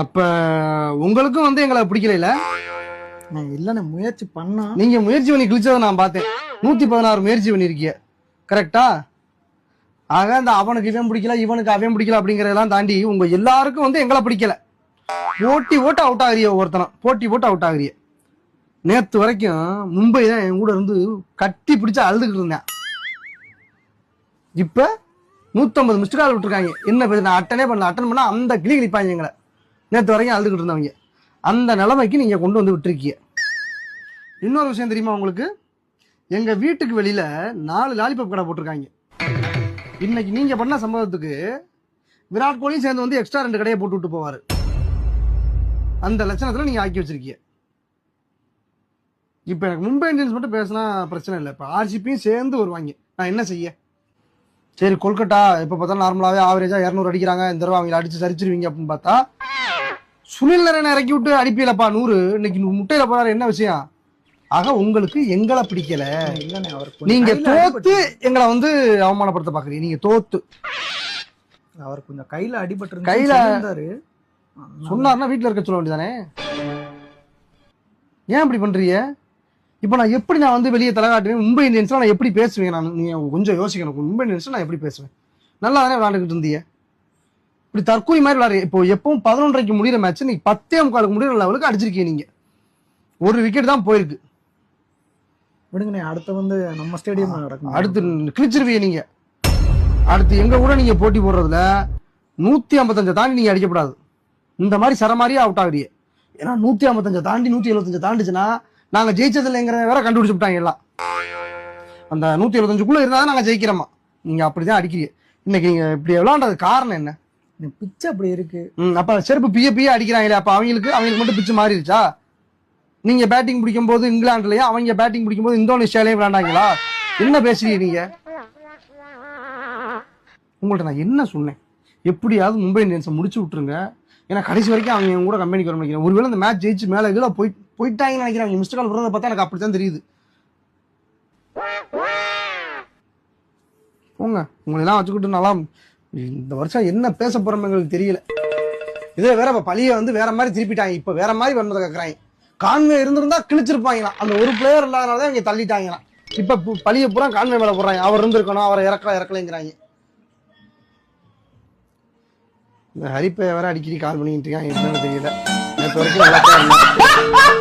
அப்ப உங்களுக்கும் வந்து எங்களை பிடிக்கல. இல்லண்ணே முயற்சி பண்ணா. நீங்க முயற்சி பண்ணி கிழிச்சதை நான் பார்த்தேன். 116 முயற்சி பண்ணிருக்கீங்க, கரெக்டா? ஆக இந்த அவனுக்கு இவன் பிடிக்கல, இவனுக்கு அவன் பிடிக்கல அப்படிங்கறதெல்லாம் தாண்டி உங்க எல்லாருக்கும் வந்து எங்களை பிடிக்கல. போட்டி போட்டு அவுட் ஆகுறிய, ஒவ்வொருத்தனம் போட்டி போட்டு அவுட் ஆகுறிய. நேத்து வரைக்கும் மும்பை தான் என் கூட இருந்து கட்டி பிடிச்சு அழுதுகிட்டு இருந்தேன். இப்ப 150 மிஸ்டு கால் விட்டுருக்காங்க. என்ன பேச, நான் அட்டனே பண்ணல. அட்டன் பண்ணா அந்த கிளி கிளிப்பாங்க எங்களை. நேற்று வரைக்கும் அழுதுகிட்டு இருந்தவங்க அந்த நிலைமைக்கு நீங்க கொண்டு வந்து விட்டுருக்கீங்க. இன்னொரு விஷயம் தெரியுமா உங்களுக்கு? எங்க வீட்டுக்கு வெளியில 4 லாலிபாப் கடை போட்டிருக்காங்க. இன்னைக்கு நீங்க பண்ண சம்பவத்துக்கு விராட் கோலியும் சேர்ந்து வந்து எக்ஸ்ட்ரா 2 கடையை போட்டு விட்டு போவாரு. அந்த லட்சணத்துல நீங்க ஆக்கி வச்சிருக்கீங்க. இப்ப எனக்கு மும்பை இந்தியன்ஸ் மட்டும் பேசினா பிரச்சனை இல்லை. இப்ப ஆர்சிபியும் சேர்ந்து வருவாங்க. நான் என்ன செய்ய? சரி, கொல்கட்டா இப்ப பார்த்தா நார்மலாவே ஆவரேஜா 200 அடிக்கிறாங்க. இந்த தடவை அவங்க அடிச்சு சரிச்சிருவீங்க அப்படின்னு பார்த்தா சுனில் நரேனை இறக்கி விட்டு அடிப்பியலப்பா 100. இன்னைக்கு முட்டையில போறாரு. என்ன விஷயம்? ஆக உங்களுக்கு எங்களை பிடிக்கல. நீங்க தோத்து எங்களை வந்து அவமானப்படுத்த பாக்குறீங்க. நீங்க தோத்து அவர் கொஞ்சம் கையில அடிபட்டு கையில சொன்னார்னா வீட்டுல இருக்க சொல்ல வேண்டியதானே? ஏன் இப்படி பண்றீங்க? இப்ப நான் எப்படி நான் வந்து வெளியே தலை காட்டுவேன்? மும்பை இந்தியன்ஸ் நான் எப்படி பேசுவேன்? நான் நீங்க கொஞ்சம் யோசிக்கணும். மும்பை இந்தியன்ஸ் நான் எப்படி பேசுவேன்? நல்லா தானே விளையாண்டுக்கிட்டு இருந்தீங்க. இப்படி தற்கொலை மாதிரி விளையாடு. இப்போ எப்பவும் 11:30க்கு முடிகிற மேட்ச் நீங்க 10:45 முடிகிற லெவலுக்கு அடிச்சிருக்கீங்க. நீங்க ஒரு விக்கெட் தான் போயிருக்கு. விடுங்கண்ணே, அடுத்து வந்து நம்ம ஸ்டேடியம் நடக்கும். அடுத்து கிழிச்சிருவீங்க நீங்க. அடுத்து எங்க கூட நீங்க போட்டி போடுறதுல 155 தாண்டி நீங்க அடிக்கப்படாது. இந்த மாதிரி சரமாரியா அவுட் ஆகுறீங்க. ஏன்னா 155 தாண்டி 175 தாண்டிச்சுன்னா நாங்க ஜெயிச்சதில்லைங்கிற வேற கண்டுபிடிச்சு விட்டாங்க எல்லாம். அந்த 175க்குள்ள இருந்தாதான் நாங்க ஜெயிக்கிறோமா. நீங்க அப்படிதான் அடிக்கிறீங்க. இன்னைக்கு நீங்க இப்படி விளையாண்டது காரணம் என்ன? பிச்சு அப்படி இருக்கு. அப்ப செருப்பு பிய அடிக்கிறாங்களே, அப்ப அவங்களுக்கு மட்டும் பிச்சு மாறிடுச்சா? நீங்க பேட்டிங் பிடிக்கும் போது இங்கிலாந்துலயும், அவங்க பேட்டிங் பிடிக்கும் போது இந்தோனேஷியாலயும் விளையாண்டாங்களா? என்ன பேசுறீங்க நீங்க? உங்கள்ட்ட நான் என்ன சொன்னேன்? எப்படியாவது மும்பை இந்தியன்ஸை முடிச்சு விட்டுருங்க. ஏன்னா கடைசி வரைக்கும் அவங்க எங்க கூட கம்பெனிக்கு வர நினைக்கிறேன். ஒருவேளை இந்த மேட்ச் ஜெயிச்சு மேல கீழே போயிட்டாங்கன்னு நினைக்கிறேன். அவங்க மிஸ்டர் கால் விடுறத பார்த்தா எனக்கு அப்படித்தான் தெரியுது. போங்க, உங்களை எல்லாம் வச்சுக்கிட்டு நல்லா இந்த வருஷம் என்ன பேச போறோம் எங்களுக்கு தெரியல. இதே வேற பழிய வந்து வேற மாதிரி திருப்பிட்டாங்க. இப்ப வேற மாதிரி வந்ததை கேட்கறாங்க. கான்வே இருந்திருந்தா கிழிச்சிருப்பாங்களாம். அந்த ஒரு பிளேயர் இல்லாதனாலதான் இங்க தள்ளிட்டாங்களாம். இப்ப பழிய பூரா கான்வே மேல போடுறாங்க. அவர் இருந்திருக்கணும், அவரை இறக்கலைங்கிறாங்க. இந்த ஹரிப்பை வேற அடிக்கடி கால் பண்ணிட்டு இருக்காங்க. என்னன்னு தெரியல. நேற்று வரைக்கும் நல்லா